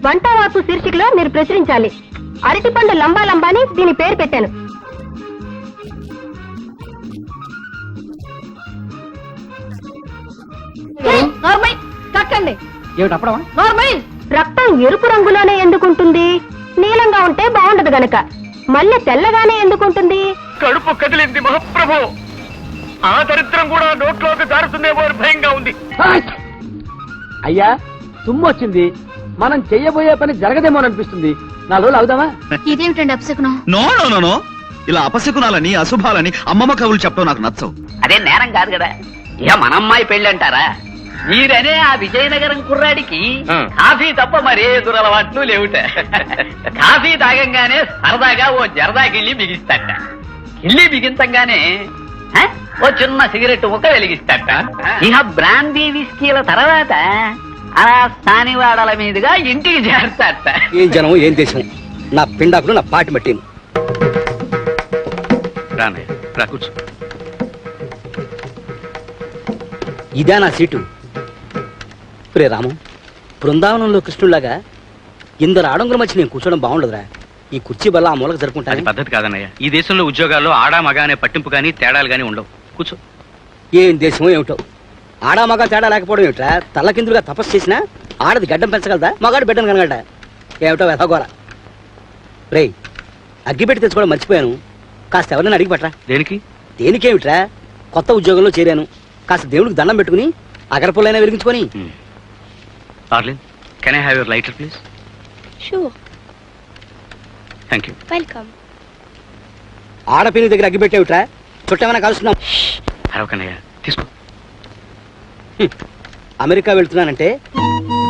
వంట వార్పు శీర్షికలో మీరు ప్రచురించాలి. అరటిపండు లంబా లంబా అని దీని పేరు పెట్టాను. రక్తం ఎరుపు రంగులోనే ఎందుకుంటుంది? నీలంగా ఉంటే బాగుండదు గనక. మళ్ళీ తెల్లగానే ఎందుకుంటుంది? కడుపు కదిలింది మహాప్రభు. ఆ దరిద్రం కూడా నోట్లోకి జారుతుందేమో భయంగా ఉంది. అయ్యా తుమ్ము వచ్చింది, మనం చెయ్యబోయే పని జరగదేమో అనిపిస్తుంది. 4 రోజులు అవుదామా? ఇదేమిటండి అపశకునం? నో నో నో నో, ఇలా అపశకునాలని అశుభాలని అమ్మమ్మ కవులు చెప్పడం నాకు నచ్చవు. అదే నేరం కాదు కదా. ఇక మన అమ్మాయి పెళ్లి అంటారా? మీరనే ఆ విజయనగరం కుర్రాడికి కాఫీ తప్ప మరే దురలవాట్లు లేవుట. కాఫీ తాగంగానే సరదాగా ఓ జరదా గిళ్ళి బిగిస్తాట. గిళ్ళి బిగించంగానే ఓ చిన్న సిగరెట్ ముక్క వెలిగిస్తాట. ఇక బ్రాందీ విస్కీల తర్వాత అలా సానివాడల మీదుగా ఇంటికి చేస్తాట. ఏం జనం ఏం దేశం, నా పిండాకులు నా పాటి మట్టిను. కూర్చో. ఇదా నా సీటు? ప్రే రాము, బృందావనంలో కృష్ణులాగా 2 ఆడంగుల మధ్య నేను కూర్చోవడం బాగుండదురా. ఈ కుర్చీ బల్ల ఆ మూలకు జరుపుకుంటాను. పద్ధతి కాదన్నయ్య. ఈ దేశంలో ఉద్యోగాల్లో ఆడా మగ అనే పట్టింపు గానీ తేడాలు గానీ ఉండవు. కూర్చో. ఏం దేశమో ఏమిటో, ఆడా మగ తేడా లేకపోవడం ఏమిట్రా? తల్లకిందులుగా తపస్సు చేసినా ఆడది గడ్డం పెంచగలదా, మగాడు బిడ్డను కనగలడా? ఏమిటో వెతగోర. రే, అగ్గిపెట్టి తెచ్చుకోవడం మర్చిపోయాను. కాస్త ఎవరైనా అడిగి పట్రా. దేనికి? దేనికేమిట్రా, కొత్త ఉద్యోగంలో చేరాను. కాస్త దేవుడికి దండం పెట్టుకుని అగరపుల్లైనా వెలిగించుకొని. Darling, can I have your lighter, please? Sure. Thank you. Welcome. ఆడపిల్లి దగ్గర అగ్గి పెట్టేవిట్రా? చుట్టేమైనా కలుస్తున్నాం. అరవకన్నయ్య, తీసుకో. అమెరికా వెళ్తున్నానంటే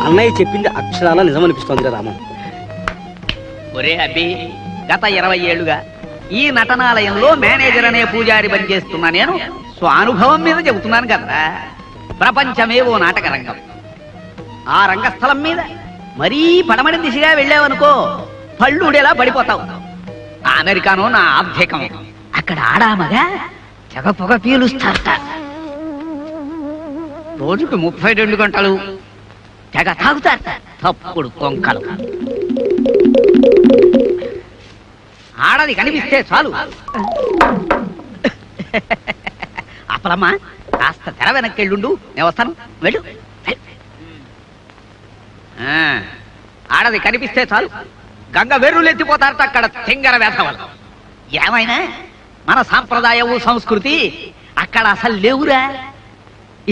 అన్నయ్య చెప్పింది అక్షరాల నిజమనిపిస్తోందిరా రామం. ఒరే అబ్బి, గత 20 ఏళ్లుగా ఈ నటనాలయంలో మేనేజర్ అనే పూజారి పని చేస్తున్నా నేను స్వానుభవం మీద చెబుతున్నాను కదా. ప్రపంచమే ఓ నాటక రంగం. ఆ రంగస్థలం మీద మరీ పడమడి దిశగా వెళ్ళావనుకో పళ్ళుడేలా పడిపోతావు. అమెరికానో నా ఆబ్ధేకం. అక్కడ ఆడామగా చెగ పొగ పీలుస్తారట. రోజుకు 32 గంటలు తెగ తాగుతారట. తప్పుడు కొంకలు. ఆడది కనిపిస్తే చాలు అప్పలమ్మా, కాస్త తెర వెనక్కెళ్ళుండు, నేను వస్తాను. వెళ్ళు. ఆడది కనిపిస్తే చాలు గంగ వెర్రులు ఎత్తిపోతారట అక్కడ తింగర వేధవలు. ఏమైనా మన సాంప్రదాయము సంస్కృతి అక్కడ అసలు లేవురా.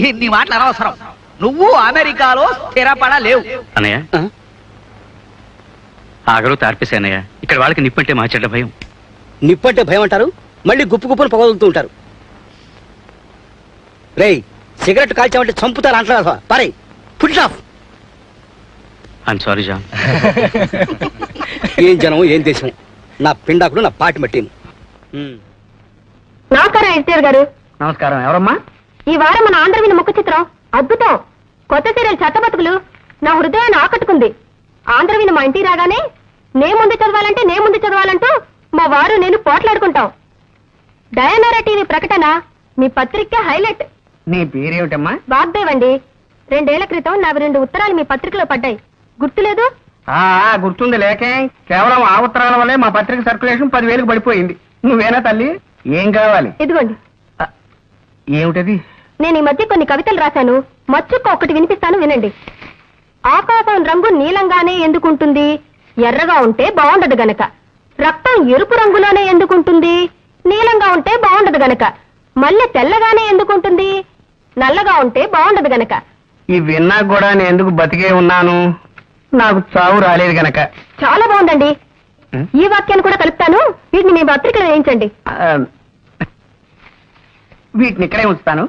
ఇన్ని మాటలు అనవసరం. నువ్వు అమెరికాలో స్థిరపడలేవు. అన్నయ్య, ఆగరు తార్పేశానయ్య. ఇక్కడ వాళ్ళకి నిప్పంటే మా చెడ్డ భయం. నిప్పంటే భయం అంటారు, మళ్ళీ గుప్పు గుప్పును పొగలుతూ ఉంటారు. రేయ్, సిగరెట్ కాల్చామంటే చంపుతారు అంటారు. పరే, foot off. I'm sorry John. ఏం జనం ఏం దేశం, నా పిండాకులు నా పాటి మట్టిను. నమస్కారం ఎడిటర్ గారు. నమస్కారం. ఎవరమ్మా? ఈ వారం మన ఆంధ్రవిని ముఖ చిత్రం అద్భుతం. కొత్త సీరియల్ చట్టబతుకులు నా హృదయాన్ని ఆకట్టుకుంది. ఆంధ్రవిని మా ఇంటికి రాగానే నే ముందు చదవాలంటూ మా వారు నేను పోట్లాడుకుంటాం. డయానారా టీవీ ప్రకటన మీ పత్రిక హైలైట్. నీ పేరేమిటమ్మా? వాగ్దేవ్ అండి. 2 ఏళ్ల క్రితం నాకు 2 ఉత్తరాలు మీ పత్రికలో పడ్డాయి. గుర్తులేదు? గుర్తుంది. లేకే, కేవలం ఆ ఉత్తరాల వల్లే మా పత్రిక సర్క్యులేషన్ 10,000కి పడిపోయింది. నువ్వేనా తల్లి? ఏం కావాలి? ఇదిగోండి. ఏమిటది? నేను ఈ మధ్య కొన్ని కవితలు రాశాను. మచ్చుక్క ఒకటి వినిపిస్తాను, వినండి. ఆకాశం రంగు నీలంగానే ఎందుకుంటుంది? ఎర్రగా ఉంటే బాగుండదు గనక. రక్తం ఎరుపు రంగులోనే ఎందుకుంటుంది? నీలంగా ఉంటే బాగుండదు గనక. మళ్ళీ తెల్లగానే ఎందుకుంటుంది? నల్లగా ఉంటే బాగుండదు గనక. ఈ విన్నా కూడా నేను ఎందుకు బతికే ఉన్నాను? నాకు చావు రాలేదు గనక. చాలా బాగుందండి. ఈ వాక్యాన్ని కూడా కలుపుతాను. వీటిని మీ పత్రికలో వేయించండి. వీటిని ఇక్కడే ఉంచుతాను.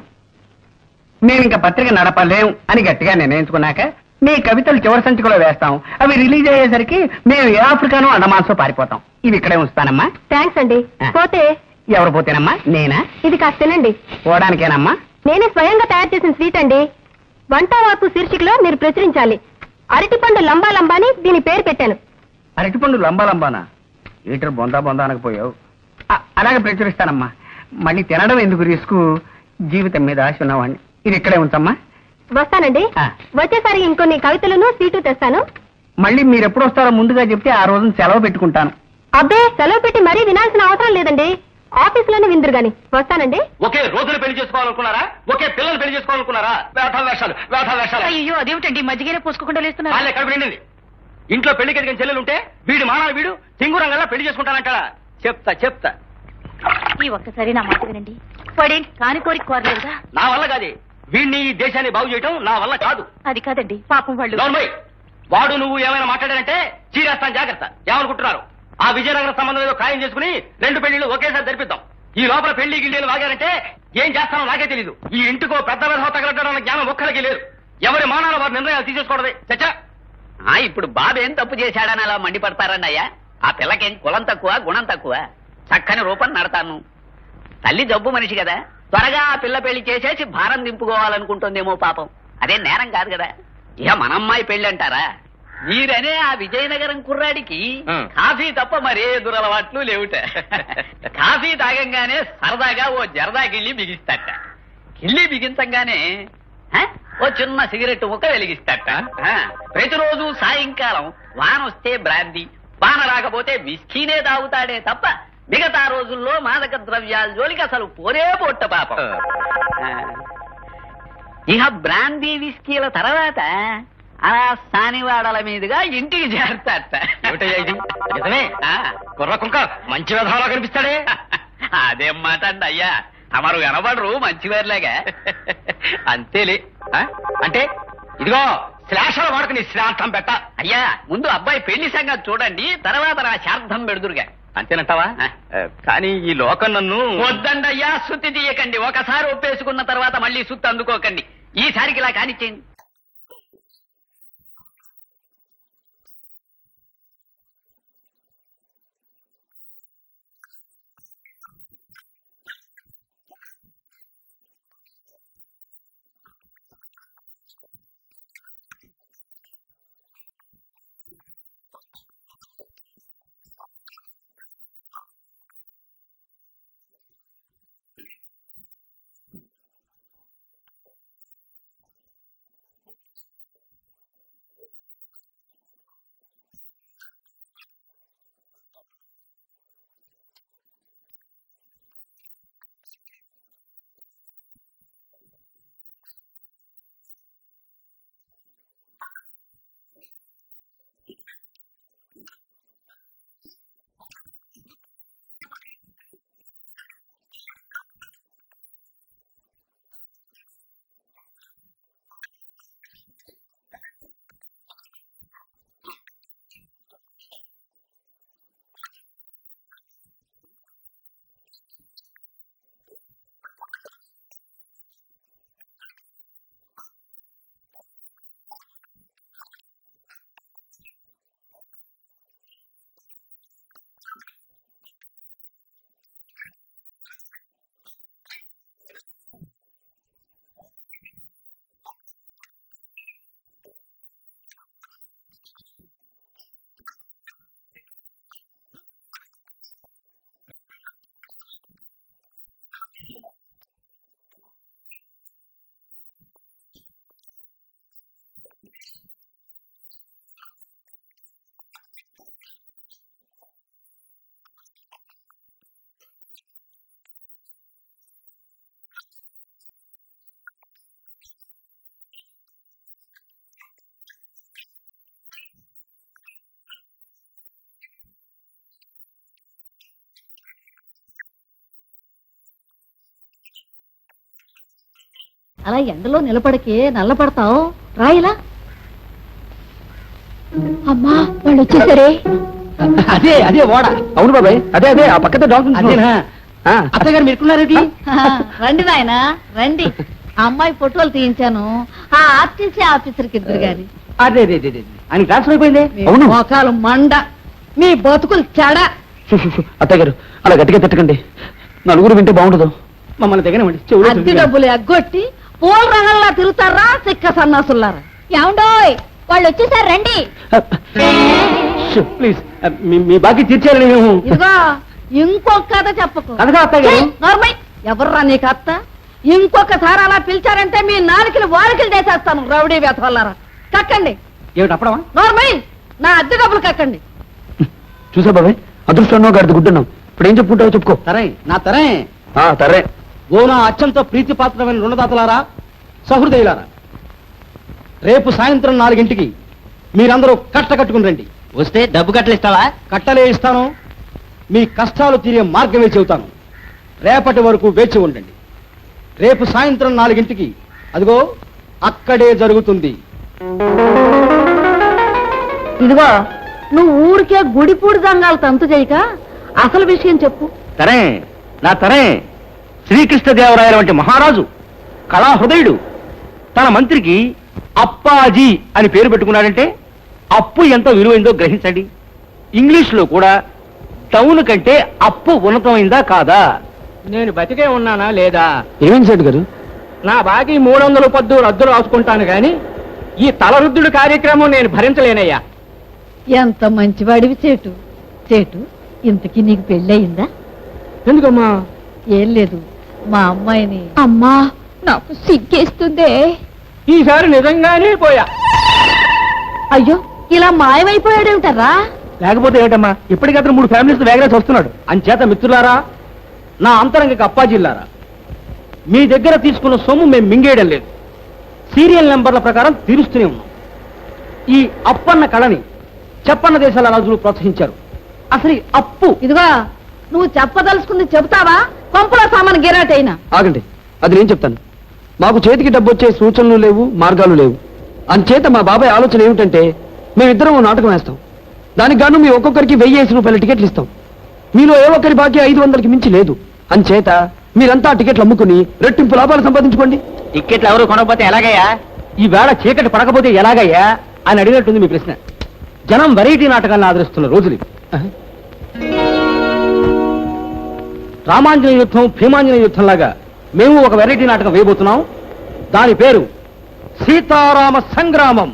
మేము ఇంకా పత్రిక నడపలేం అని గట్టిగా నిర్ణయించుకున్నాక మీ కవితలు చివరి సంచికలో వేస్తాం. అవి రిలీజ్ అయ్యేసరికి మేము ఏ ఆఫ్రికానో అండమాన్సో పారిపోతాం. ఇవి ఇక్కడే ఉంచుతానమ్మా. థ్యాంక్స్ అండి. పోతే ఎవరు పోతేనమ్మా? నేనా? ఇది కాస్త తినండి. పోవడానికేనమ్మా? నేనే స్వయంగా తయారు చేసిన స్వీట్ అండి. వంట వార్పు శీర్షికలో మీరు ప్రచురించాలి. అరటిపండు లంబా లంబా అని దీని పేరు పెట్టాను. అరటిపండు లంబా లంబానా? ఈటర్ బొందా బొందా అనకపోయావు. అలాగే ప్రచురిస్తానమ్మా. మళ్ళీ తినడం ఎందుకు రిస్క్? జీవితం మీద ఆశ ఉన్నవాడిని. ఇది ఇక్కడే ఉంచమ్మా. వస్తానండి. వచ్చేసారి ఇంకొన్ని కవితలను సీటు తెస్తాను. మళ్ళీ మీరు ఎప్పుడు వస్తారో ముందుగా చెప్తే ఆ రోజున సెలవు పెట్టుకుంటాను. అబ్బే సెలవు పెట్టి మరీ వినాల్సిన అవసరం లేదండి, ఆఫీసులోనే విందురు గాని. వస్తానండి. ఒకే రోజులు పెళ్లి చేసుకోవాలనుకున్నారా? ఒకే పిల్లలు పెళ్లి చేసుకోవాలనుకున్నారా? వేషాలు. అయ్యో అదేమిటండి మజ్జిగనే పోసుకోకుండా లేస్తున్నారు. వాళ్ళే కడుపు నిండింది. ఇంట్లో పెళ్లి కడిగిన చెల్లెలుంటే వీడు మానాలు వీడు సింగురంగల్లా పెళ్లి చేసుకుంటానంటాడా? చెప్తా. ఈ ఒక్కసారి నా మాట వినండి. వాడేంటి కాని కోరిక కోరలేదుగా. నా వల్ల కాదు. వీడిని ఈ దేశాన్ని బాగు చేయటం నా వల్ల కాదు. అది కాదండి పాపం వాళ్ళు. గౌరమ్మయ్, వాడు నువ్వు ఏమైనా మాట్లాడారంటే చీరేస్తాను, జాగ్రత్త. ఏమనుకుంటున్నారు? ఆ విజయనగరం సంబంధం ఏదో ఖాయం చేసుకుని 2 పెళ్లిళ్ళు ఒకేసారి జరిపిద్దాం. ఈ లోపల పెళ్లి గిళ్ళేలు వాగారంటే ఏం చేస్తానో నాకే తెలీదు. ఈ ఇంటికో పెద్ద విధవ తగలటం జ్ఞానం ఒక్కరికి లేదు. ఎవరి మానాలు వారి నిర్ణయాలు తీసేసుకోవడమే. చచ్చా ఇప్పుడు బాబేం తప్పు చేశాడని అలా మండిపడతారండి అయ్యా. ఆ పిల్లకేం కులం తక్కువ గుణం తక్కువ, చక్కని రూపం నడతాను. తల్లి జబ్బు మనిషి కదా, త్వరగా ఆ పిల్ల పెళ్లి చేసేసి భారం దింపుకోవాలనుకుంటుందేమో పాపం. అదే నేరం కాదు కదా. ఇక మనమ్మాయి పెళ్లి అంటారా? మీరనే ఆ విజయనగరం కుర్రాడికి కాఫీ తప్ప మరే దురలవాట్లు లేవుట. కాఫీ తాగంగానే సరదాగా ఓ జరదా గిళ్ళి బిగిస్తాట. గిళ్ళి బిగించంగానే ఓ చిన్న సిగరెట్ ముక్క వెలిగిస్తాట. ప్రతిరోజు సాయంకాలం వానొస్తే బ్రాందీ, వాన రాకపోతే విస్కీనే తాగుతాడే తప్ప మిగతా రోజుల్లో మాదక ద్రవ్యాల జోలికి అసలు పోరే పొట్ట పాపం. ఇక బ్రాందీ విస్కీల తర్వాత అలా సానివాడల మీదుగా ఇంటికి చేరతాట. నిజమే, కుర్ర కుంక మంచి విధాలా కనిపిస్తాడే. అదేం మాట అండి అయ్యా, తమరు కనబడరు మంచివారిలాగా. అంతేలే. అంటే ఇదిగో శ్లాషాల వాడుకు నీ శ్రార్థం పెట్ట. అయ్యా ముందు అబ్బాయి పెళ్లి సంగతి చూడండి, తర్వాత నా శార్థం పెడుదురుగా. అంతేనంటావా? కానీ ఈ లోకం నన్ను వద్దండి అయ్యా, సుత్తి తీయకండి. ఒకసారి ఒప్పేసుకున్న తర్వాత మళ్ళీ సుత్తి అందుకోకండి. ఈసారికి ఇలా కానిచ్చేయండి. అలా ఎండలో నిలబడికే నల్లపడతావు, రాయిలా. అమ్మా వాళ్ళు వచ్చేసరే. అదే ఓడ. అవును బాబాయ్, అదే ఆ పక్కన డాక్టర్. అత్తగారు మీరుకున్నారేంటి? రండి నాయన రండి. ఆ అమ్మాయి ఫోటోలు తీయించాను ఆ ఆర్టీసీ ఆఫీసర్కి ఇద్దరు గారి. అదే ఆయన ట్రాన్స్ఫర్ అయిపోయింది. అవును, మోకాలు మండ, మీ బతుకులు చెడ. అత్తగారు అలా గట్టిగా తిట్టకండి, నలుగురు వింటే బాగుండదు. మమ్మల్ని దగ్గర అద్దె డబ్బులు ఎగ్గొట్టి పూల రంగంలా తిరుగుతారా సిక్క సన్నాసులారా. ఏమండోయ్ వాళ్ళు వచ్చేసారు రండి. ప్లీజ్ మీ బాకీ తీర్చేయాలని మేము. ఇదిగో ఇంకొక కథ చెప్పకు. కథగా అత్తగారు. నార్మల్ ఎవర్రా నీకు అత్త? ఇంకొకసారి అలా పిలిచారంటే మీ నాలుకలు వారికలు చేసేస్తాను. రౌడీ వేతవల్లారా కక్కండి. ఏమిటి అప్పుడమా? నార్మల్ నా అద్దె డబ్బులు కక్కండి. చూసా బాబాయ్, అదృష్టంలో గడిది గుడ్డున్నాం. ఇప్పుడు ఏం చెప్పుకుంటావో చెప్పుకో. తరే నా తరే తరే. ఓ నా అత్యంత ప్రీతిపాత్రమైన రుణదాతలారా, సహృదయులారా, రేపు సాయంత్రం 4 మీరందరూ కట్టుకుని రండి. వస్తే డబ్బు కట్టలిస్తావా? కట్టలే ఇస్తాను, మీ కష్టాలు తీరే మార్గమే చెబుతాను. రేపటి వరకు వేచి ఉండండి. రేపు సాయంత్రం 4 అదిగో అక్కడే జరుగుతుంది. ఇదిగో, నువ్వు ఊరికే గుడిపూడి దంగాలు తంతు చేయక అసలు విషయం చెప్పు. తరే నా తరే. శ్రీకృష్ణదేవరాయల వంటి మహారాజు కళాహృదయుడు తన మంత్రికి అప్పాజీ అని పేరు పెట్టుకున్నాడంటే అప్పు ఎంత విలువైందో గ్రహించండి. ఇంగ్లీష్ లో కూడా టౌన్ కంటే అప్పు ఉన్నతమైందా కాదా? నేను బతికే ఉన్నానా లేదా? ఏమేమి సెట్ గారు, నా బాకీ 300 పద్దు రద్దు రాసుకుంటాను గాని ఈ తలరుద్దుడు కార్యక్రమం నేను భరించలేనయ్యా. ఎంత మంచివాడివి చేటు. చేటు, ఇంతకీ నీకు పెళ్ళయిందా? ఎందుకమ్మా? ఏం లేదు, మా అమ్మాయిని. అమ్మా, నాకు సిగ్గేస్తుందే. ఈసారి నిజంగానే పోయా. అయ్యో, ఇలా మాయమైపోయాడేమిటరా? లేకపోతే ఏమిటమ్మా, ఇప్పటికప్పుడు 3 ఫ్యామిలీస్ వేగరేసి వస్తున్నాడు. అంచేత మిత్రులారా, నా అంతరంగకి అప్పాజిల్లారా, మీ దగ్గర తీసుకున్న సొమ్ము మేము మింగేయడం లేదు. సీరియల్ నెంబర్ల ప్రకారం తీరుస్తూనే ఉన్నాం. ఈ అప్పన్న కళని చెప్పన్న దేశాల రాజులు ప్రోత్సహించారు. అసలు ఈ అప్పు. ఇదిగో, నువ్వు చెప్పదలుచుకుంది చెబుతావా? కొంపల సామాన్ గిరాటైనా. ఆగండి, అది నేను చెప్తాను. మాకు చేతికి డబ్బు వచ్చే సూచనలు లేవు, మార్గాలు లేవు. అంచేత మా బాబాయ్ ఆలోచన ఏమిటంటే, మేమిద్దరం ఓ నాటకం వేస్తాం. దానికి గాను మీ ఒక్కొక్కరికి 1000 రూపాయల టికెట్లు ఇస్తాం. మీలో ఏ ఒక్కరి బాకీ 500కి మించి లేదు. అంచేత మీరంతా టికెట్లు అమ్ముకుని రెట్టింపు లాభాలు సంపాదించుకోండి. టికెట్లు ఎవరు కొనకపోతే ఎలాగయ్యా? ఈ వేళ చీకటి పడకపోతే ఎలాగయ్యా అని అడిగినట్టుంది మీ ప్రశ్న. జనం వెరైటీ నాటకాలను ఆదరిస్తున్న రోజులు ఇవి. రామాంజనేయ యుద్ధం, భీమాంజనేయ యుద్ధం లాగా మేము ఒక వెరైటీ నాటకం వేయబోతున్నాం. దాని పేరు సీతారామ సంగ్రామం.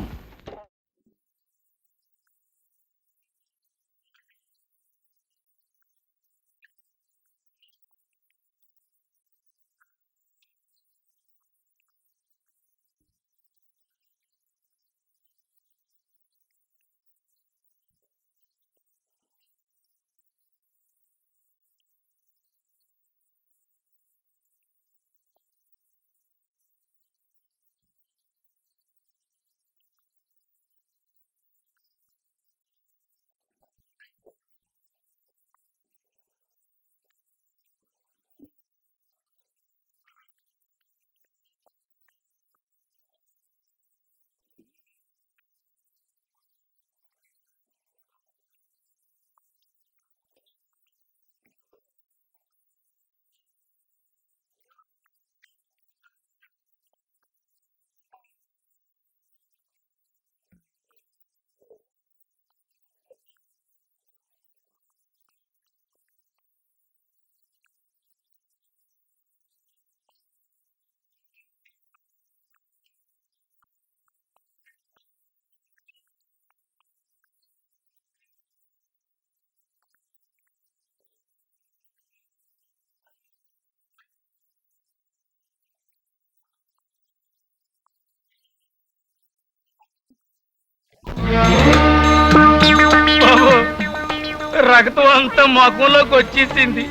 రక్తం అంతా మొఖంలోకి వచ్చేసింది.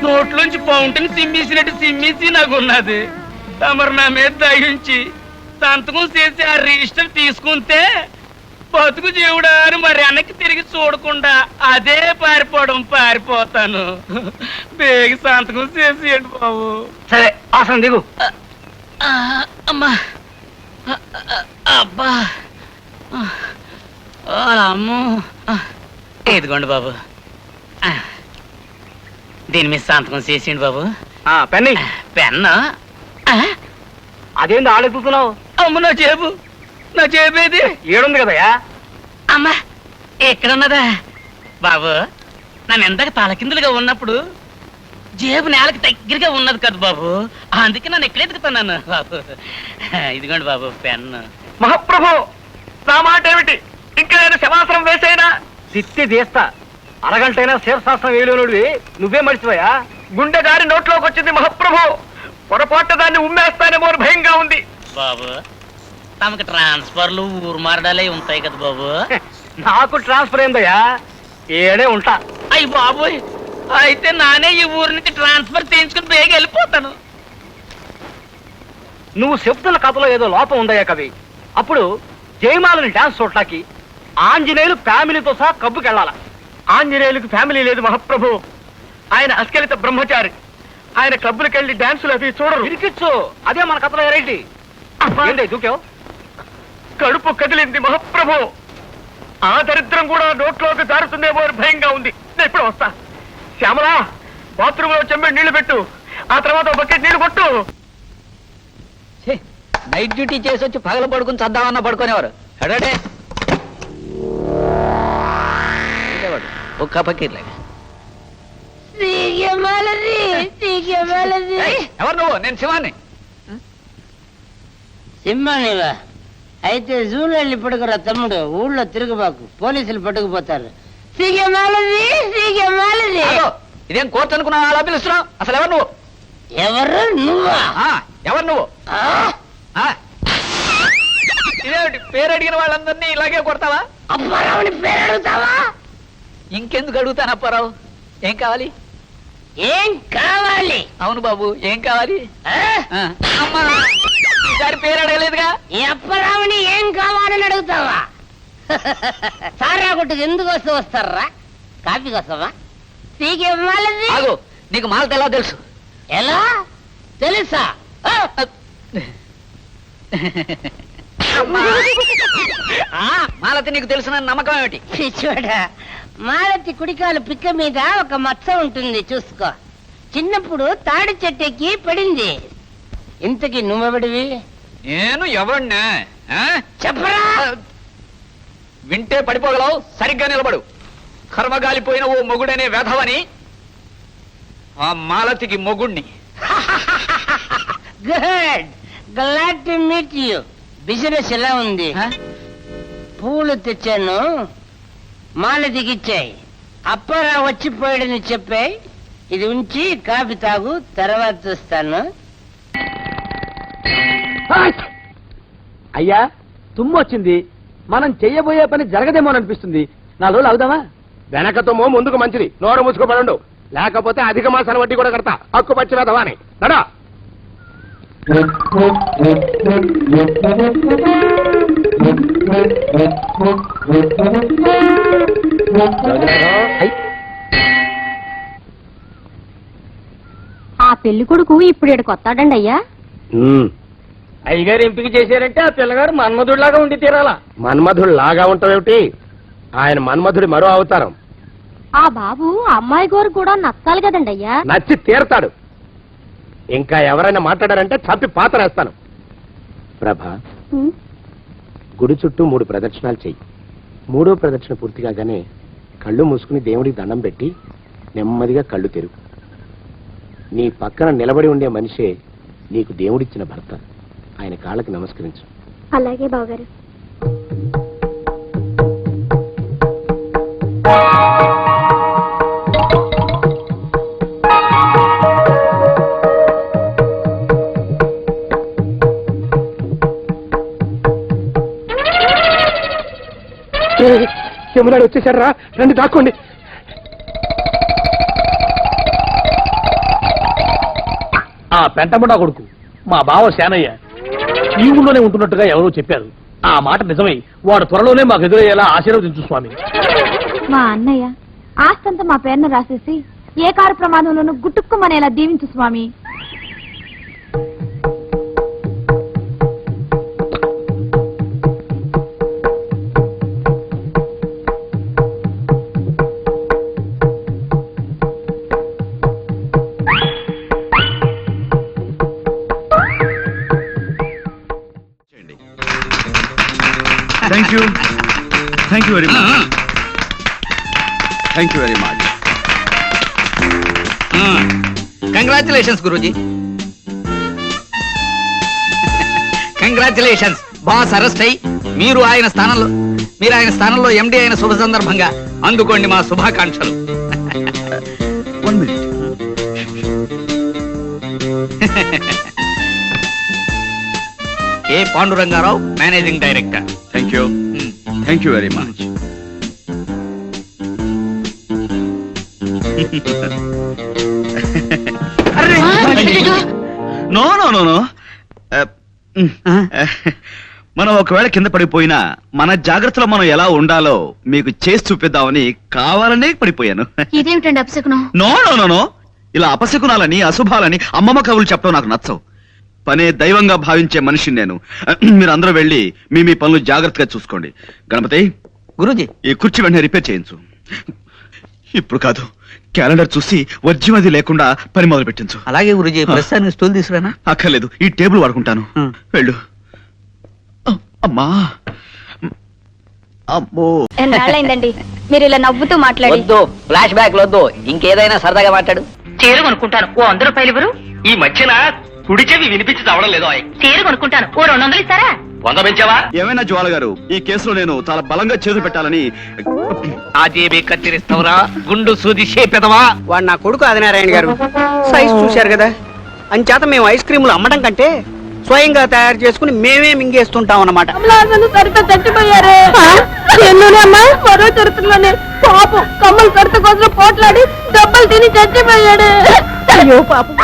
నోట్లోంచి పౌంటని సిమ్మేసినట్టు సిమ్మేసి నాకున్నది. తమరు నా మీద దయించి సంతకం చేసి ఆ రిజిస్టర్ తీసుకుంటే బతుకు జీవుడా అని మరి వెనక్కి తిరిగి చూడకుండా అదే పారిపోతాను. బేగి సంతకం చేసేయండి బాబు. సరే, ఆసనం దిగు. అమ్మా, అబ్బా, అమ్మో. ఇదిగోండి బాబు, దీని మీద సంతకం చేసేయండి బాబు. పెన్ని పెన్ను అదేంటి ఆలోచిస్తున్నావు? అమ్మ, నా చేపేది ఏడుంది కదయా. అమ్మా, ఎక్కడున్నదా బాబు? నన్ను ఎందాక తలకిందులుగా ఉన్నప్పుడు జేబు నేలకి దగ్గరగా ఉన్నది కదా బాబు, అందుకే నన్ను ఎక్కడ ఎదుగుతున్నాను బాబు. ఇదిగోండి బాబు పెన్ను. మహాప్రభు, నా మాట ఏమిటి? ఇంకా నేను శవాసనం వేసేనా? తిత్తి తీస్తా. అరగంటైనా శీర్షాసనం వేయలేనుడివి నువ్వే మర్చిపోయా. గుండె గారి నోట్లోకి వచ్చింది మహాప్రభు. పొరపాటు దాన్ని ఉమ్మేస్తానేమో భయంగా ఉంది బాబు. తమకు ట్రాన్స్ఫర్లు ఊరు మారడాలే ఉంటాయి కదా బాబు. నాకు ట్రాన్స్ఫర్ అయిందయ్యా, ఏడే ఉంటా. అయ్యి బాబోయ్, అయితే నానే ఈ ఊరి నుంచి ట్రాన్స్ఫర్ చేయించుకుని బేగ వెళ్ళిపోతాను. నువ్వు చెప్తున్న కథలో ఏదో లోపం ఉందయ్యా కవి. అప్పుడు జయమాలని డాన్స్ చూడటానికి ఆంజనేయులు ఫ్యామిలీతో సహా కబ్బుకెళ్ళాల. ఆంజనేయులకు ఫ్యామిలీ లేదు మహాప్రభు. ఆయన అస్కలిత బ్రహ్మచారి. ఆయన క్లబ్బులకు వెళ్ళి డాన్సులు అవి చూడరు. ఇరికిచ్చు, అదే మన కథలో వెరైటీ. ఏంటి దూకావు? కడుపు కదిలింది మహాప్రభు. ఆ దరిద్రం కూడా నోట్లోకి దారుతుందేమో అని భయంగా ఉంది. నేను ఇప్పుడు వస్తా. శ్యామలా, బాత్రూమ్ లో చెంబడి నీళ్లు పెట్టు, ఆ తర్వాత బకెట్ నీళ్లు కొట్టు. నైట్ డ్యూటీ చేసి వచ్చి పగల పడుకుని చద్దామన్నా పడుకునేవారు. అడే ఒక్క పక్కీర్లాగా. ఎవరు నువ్వు? నేను శివాన్ని. సింహానివా? అయితే జూలో వెళ్ళి పడుకురా తమ్ముడు, ఊళ్ళో తిరుగుబాకు, పోలీసులు పట్టుకుపోతారు. ఆగో, ఇదేం కోర్టు అనుకున్నా అలా పిలుస్తున్నావు? అసలు ఎవరు నువ్వు? ఎవరు నువ్వా? ఎవరు నువ్వు? ఇదేమిటి పేరు అడిగిన వాళ్ళందరినీ ఇలాగే కొడతావా? అప్పారావుని పేరు అడుగుతావా? ఇంకెందుకు అడుగుతాను అప్పారావు? ఏం కావాలి? ఏం కావాలి? అవును బాబు, ఏం కావాలి? ఆ? అమ్మా, ఈసారి పేరు అడగలేదుగా. ఈ అప్పారావుని ఏం కావాలని అడుగుతావా? సారా కొట్టుకు ఎందుకు వస్తారా? కాఫీ కోసమా? సీకేమాలది? ఆగు, నీకు మాలత ఎలా తెలుసు? ఎలా తెలుసా? మాలతి నీకు తెలుసున్న నమ్మకం ఏమిటి? చూడ, మాలతి కుడికాలు పిక్క మీద ఒక మచ్చ ఉంటుంది, చూసుకో. చిన్నప్పుడు తాడి చెట్టెక్కి పడింది. ఇంతకి నువ్వెవడివి? నేను ఎవరినా చెప్పరా? వింటే పడిపోగలవు, సరిగ్గా నిలబడు. కర్మగాలిపోయిన ఓ మొగుడనే వెధవని, ఆ మాలతికి మొగుణ్ణి. Good, glad to meet you. Business ఎలా ఉంది? పూలు తెచ్చాను, మాలతికి ఇచ్చాయి. అప్పారా వచ్చిపోయాడని చెప్పాయి. ఇది ఉంచి కాఫీ తాగు, తర్వాత చూస్తాను. అయ్యా, తుమ్మొచ్చింది. మనం చెయ్యబోయే పని జరగదేమో అనిపిస్తుంది. 4 రోజులు అవుదామా? వెనక తుమ్ము ముందుకు మంచిది. నోరు మూసుకోబడండు, లేకపోతే అధిక మాసాల వడ్డీ కూడా కడతా. హక్కు పచ్చివేదవా అని నడా. ఆ పెళ్లి కొడుకు ఇప్పుడు ఇక్కడికి వస్తాడండి అయ్యా. అయ్యగారు ఎంపిక చేశారంటే ఆ పిల్లగాడు మన్మధుడిలాగా ఉండి తీరాలా. మన్మధుడు లాగా ఉంటావేమిటి? ఆయన మన్మధుడి మరో అవతారం. ఆ బాబు అమ్మాయి గోరు కూడా నచ్చాలి కదండి అయ్యా. నచ్చి తీరతాడు. ఇంకా ఎవరైనా మాట్లాడారంటే చంపి పాతరేస్తాను. ప్రభా, గుడి చుట్టూ 3 ప్రదక్షిణాలు చెయ్యి. 3వ ప్రదక్షిణ పూర్తి కాగానే కళ్ళు మూసుకుని దేవుడికి దండం పెట్టి నెమ్మదిగా కళ్ళు తెరుగు. నీ పక్కన నిలబడి ఉండే మనిషే నీకు దేవుడిచ్చిన భర్త. ఆయన కాళ్ళకి నమస్కరించు. అలాగే బావగారు. యమునాడు వచ్చేసారా? రండి, దాక్కోండి. ఆ పెంటముడా కొడుకు మా బావ శానయ్య ఈ ఊళ్ళోనే ఉంటున్నట్టుగా ఎవరో చెప్పారు. ఆ మాట నిజమై వాడు త్వరలోనే మాకు ఎదురయ్యేలా ఆశీర్వదించు స్వామి. మా అన్నయ్య ఆస్తంతా మా పేరును రాసేసి ఏ కారు ప్రమాదంలోనూ గుట్టుక్కుమనేలా దీవించు స్వామి. Thank you. Thank you very much. Thank you very much. Congratulations Guruji. Congratulations. Boss arrest అయ్యి మీరు ఆయన స్థానంలో ఎండి అయిన శుభ సందర్భంగా అందుకోండి మా శుభాకాంక్షలు. 1 minute. A Pandurangarao, managing director. Thank you. Thank you very much. No no no no మనం ఒకవేళ కింద పడిపోయినా మన జాగ్రత్తలో మనం ఎలా ఉండాలో మీకు చేసి చూపిద్దామని కావాలనే పడిపోయాను. ఇదేమిటండి అప్సకునం? నో నో నో నో ఇలా అపశకునాలని అశుభాలని అమ్మమ్మ కవులు చెప్పడం నాకు నచ్చవు. పనే దైవంగా భావించే మనిషిని నేను. మీరు అందరూ వెళ్ళి మీ పనులు జాగ్రత్తగా చూసుకోండి. గణపతి, గురూజీ, ఈ కుర్చీ వెంటనే రిపేర్ చేయించు. ఇప్పుడు కాదు, క్యాలెండర్ చూసి వర్జ్యం లేకుండా పని మొదలు పెట్టించు. అలాగే గురూజీ. ప్రస్తుతానికి స్టూల్ తీసుకురానా? అక్కర్లేదు, ఈ టేబుల్ వాడుకుంటాను. వెళ్ళు. అమ్మా, అమ్మో. ఎన్నాళ్ళైందండి మీరు ఇలా నవ్వుతూ మాట్లాడి. వద్దు, ఫ్లాష్ బ్యాక్ వద్దు, ఇంకేదైనా సరదాగా మాట్లాడు. చీర కొనుక్కుంటాను, ఓ 100 రూపాయలు ఇవ్వరు. ఈ మధ్యన కుడి చెవి వినిపించి చావడం లేదు. చీర కొనుక్కుంటాను, ఓ 200 ఇస్తారా? 100 పెంచావా? ఏమైనా జ్వాల గారు, ఈ కేసులో నేను చాలా బలంగా చేతులు పెట్టాలని. ఆజేబీ కత్తిరిస్తావురా గుండు సూది చేపెదవా? వాడు నా కొడుకు ఆదినారాయణ గారు. సైజ్ చూశారు కదా, అంచేత మేము ఐస్ క్రీములు అమ్మడం కంటే స్వయంగా తయారు చేసుకుని మేమే మింగేస్తుంటాం అన్నమాట. సరిత చచ్చిపోయారే. అమ్మా మరో చరిత్రలోనే పాపం కమ్మలు సరిత కోసం పోట్లాడి దెబ్బలు తిని చచ్చిపోయాడు. అయ్యో పాపం.